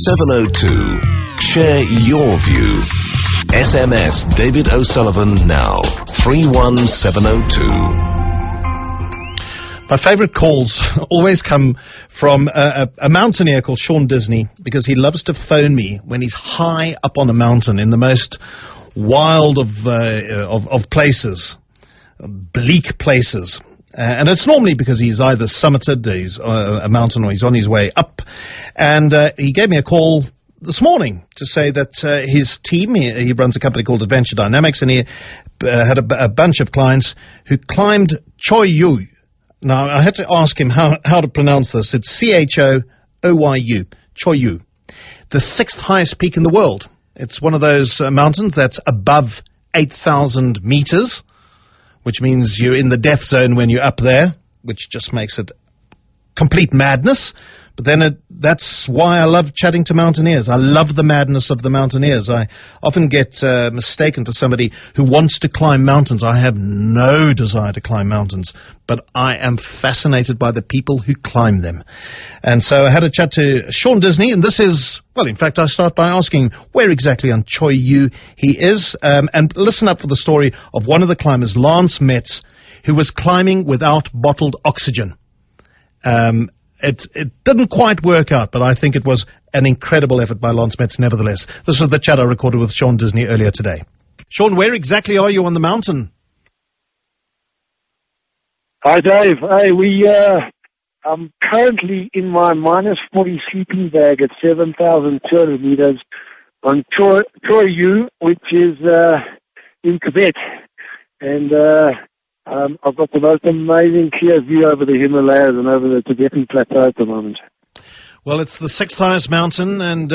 702. Share your view. SMS David O'Sullivan now. 31702. My favorite calls always come from a mountaineer called Sean Disney, because he loves to phone me when he's high up on a mountain in the most wild of places, bleak places. And it's normally because he's either summited he's a mountain or he's on his way up. And he gave me a call this morning to say that his team, he runs a company called Adventure Dynamics, and he had a bunch of clients who climbed Cho Oyu. Now, I had to ask him how to pronounce this. It's Cho-Oyu, Cho Oyu, the 6th highest peak in the world. It's one of those mountains that's above 8,000 meters, which means you're in the death zone when you're up there, which just makes it complete madness. But then that's why I love chatting to mountaineers. I love the madness of the mountaineers. I often get mistaken for somebody who wants to climb mountains. I have no desire to climb mountains, but I am fascinated by the people who climb them. And so I had a chat to Sean Disney, and this is, well, in fact, I start by asking where exactly on Cho Oyu he is. And listen up for the story of one of the climbers, Lance Metz, who was climbing without bottled oxygen. It didn't quite work out, but I think it was an incredible effort by Lance Metz nevertheless. This was the chat I recorded with Sean Disney earlier today. Sean, where exactly are you on the mountain? Hi, Dave. Hey, I'm currently in my minus 40 sleeping bag at 7,200 meters on Cho Oyu, which is in Tibet. And I've got the most amazing clear view over the Himalayas and over the Tibetan Plateau at the moment. Well, it's the 6th highest mountain, and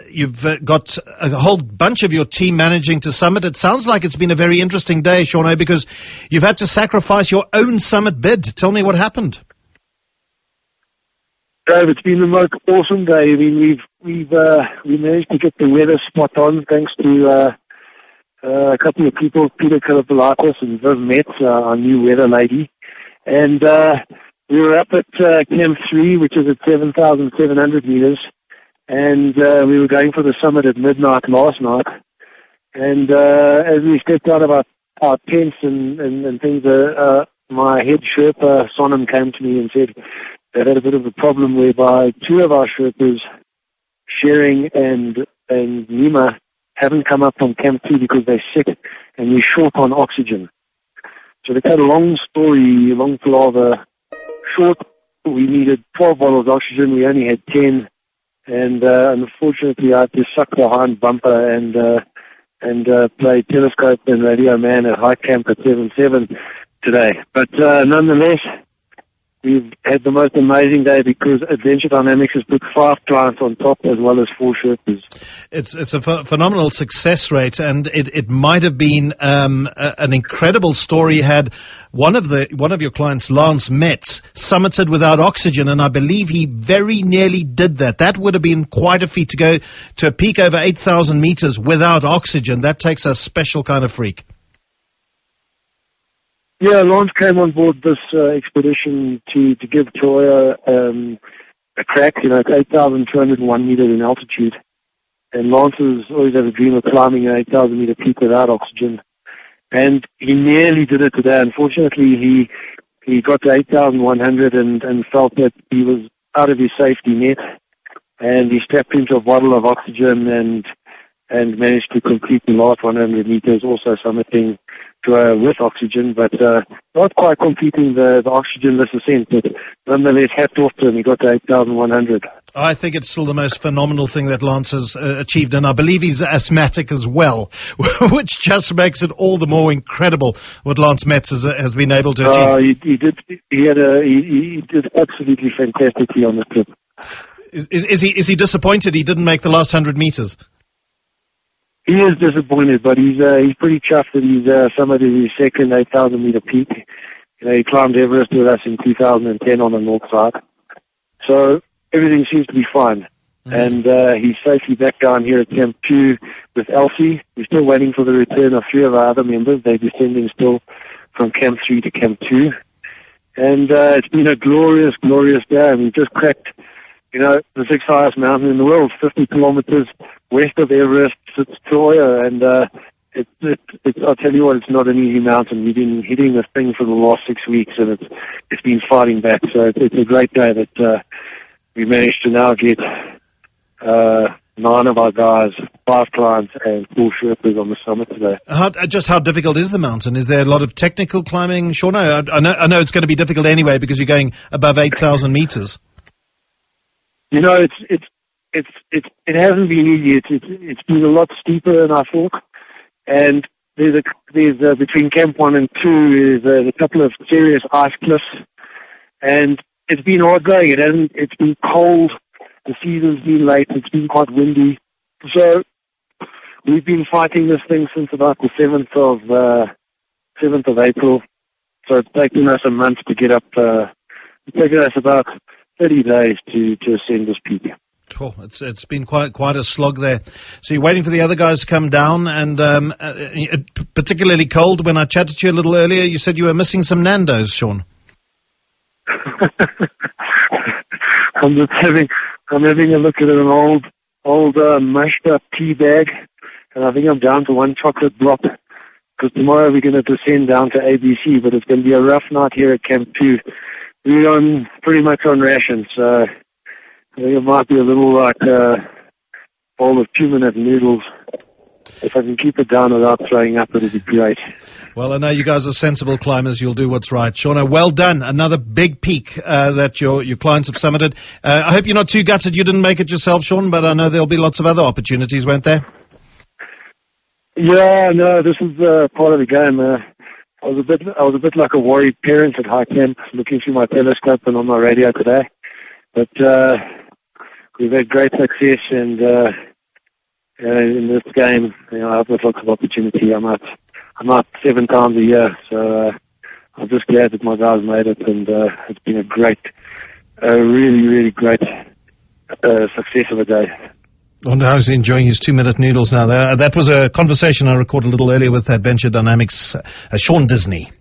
you've got a whole bunch of your team managing to summit. It sounds like it's been a very interesting day, Sean, because you've had to sacrifice your own summit bid. Tell me what happened. Dave, it's been the most awesome day. I mean, we managed to get the weather spot on thanks to a couple of people, Peter Kalapalatos and Viv Metz, our new weather lady. And we were up at Camp 3, which is at 7,700 meters. And we were going for the summit at midnight last night. And as we stepped out of our tents and things, my head Sherpa, Sonam, came to me and said they had a bit of a problem whereby 2 of our Sherpas, Sharing and Nima, haven't come up from Camp 2 because they're sick and we're short on oxygen. So to cut a long story, long palaver short, we needed 12 bottles of oxygen. We only had 10. And unfortunately, I had to suck the hind bumper and play telescope and radio man at high camp at 7-7 today. But nonetheless, we've had the most amazing day because Adventure Dynamics has put 5 clients on top as well as 4 Sherpas. It's a phenomenal success rate, and it might have been an incredible story had one of your clients, Lance Metz, summited without oxygen, and I believe he very nearly did that. That would have been quite a feat to go to a peak over 8,000 meters without oxygen. That takes a special kind of freak. Yeah, Lance came on board this expedition to give Cho Oyu a crack. You know, it's 8,201 meters in altitude. And Lance has always had a dream of climbing an 8,000 meter peak without oxygen. And he nearly did it today. Unfortunately, he got to 8,100 and felt that he was out of his safety net. And he strapped into a bottle of oxygen and managed to complete the last 100 meters, also summiting with oxygen, but not quite completing the oxygenless ascent. But nonetheless, hats off to him. He got to 8,100. I think it's still the most phenomenal thing that Lance has achieved, and I believe he's asthmatic as well, which just makes it all the more incredible what Lance Metz has been able to achieve. He did absolutely fantastically on the trip. Is he disappointed he didn't make the last 100 meters? He is disappointed, but he's pretty chuffed that he's summited his second 8,000 meter peak. You know, he climbed Everest with us in 2010 on the north side. So everything seems to be fine. And he's safely back down here at Camp 2 with Elsie. We're still waiting for the return of 3 of our other members. They're descending still from Camp 3 to Camp 2. And it's been a glorious, glorious day. And we've just cracked the sixth highest mountain in the world, 50 kilometers west of Everest, sits Cho Oyu, and I'll tell you what, it's not an easy mountain. We've been hitting this thing for the last 6 weeks, and it's been fighting back. So it's a great day that we managed to now get 9 of our guys, 5 clients, and 4 Sherpas on the summit today. How difficult is the mountain? Is there a lot of technical climbing, Sean? I know it's going to be difficult anyway because you're going above 8,000 meters. It hasn't been easy. It's been a lot steeper than I thought, and there's between Camp 1 and 2 is a couple of serious ice cliffs, and it's been hard going. It's been cold. The season's been late. It's been quite windy, so we've been fighting this thing since about the 7th of April. So it's taken us a month to get up. It's taken us about 30 days to ascend this peak. Oh, it's been quite a slog there. So you're waiting for the other guys to come down, and particularly cold. When I chatted to you a little earlier, you said you were missing some Nando's, Sean. I'm having a look at an old mashed up tea bag, and I think I'm down to 1 chocolate drop, because tomorrow we're going to descend down to ABC, but it's going to be a rough night here at Camp 2. We're pretty much on rations, so I think it might be a little like a bowl of 2-minute noodles. If I can keep it down without throwing up, it'll be great. Well, I know you guys are sensible climbers. You'll do what's right. Shauna, well done. Another big peak that your clients have summited. I hope you're not too gutted you didn't make it yourself, Sean, but I know there'll be lots of other opportunities, won't there? Yeah, no, this is part of the game. I was a bit like a worried parent at high camp, looking through my telescope and on my radio today. But we've had great success, and in this game, I hope there's lots of opportunity. I'm out 7 times a year, so I'm just glad that my guys made it, and it's been a really, really great success of a day. I wonder how he's enjoying his 2-minute noodles now. That was a conversation I recorded a little earlier with Adventure Dynamics' Sean Disney.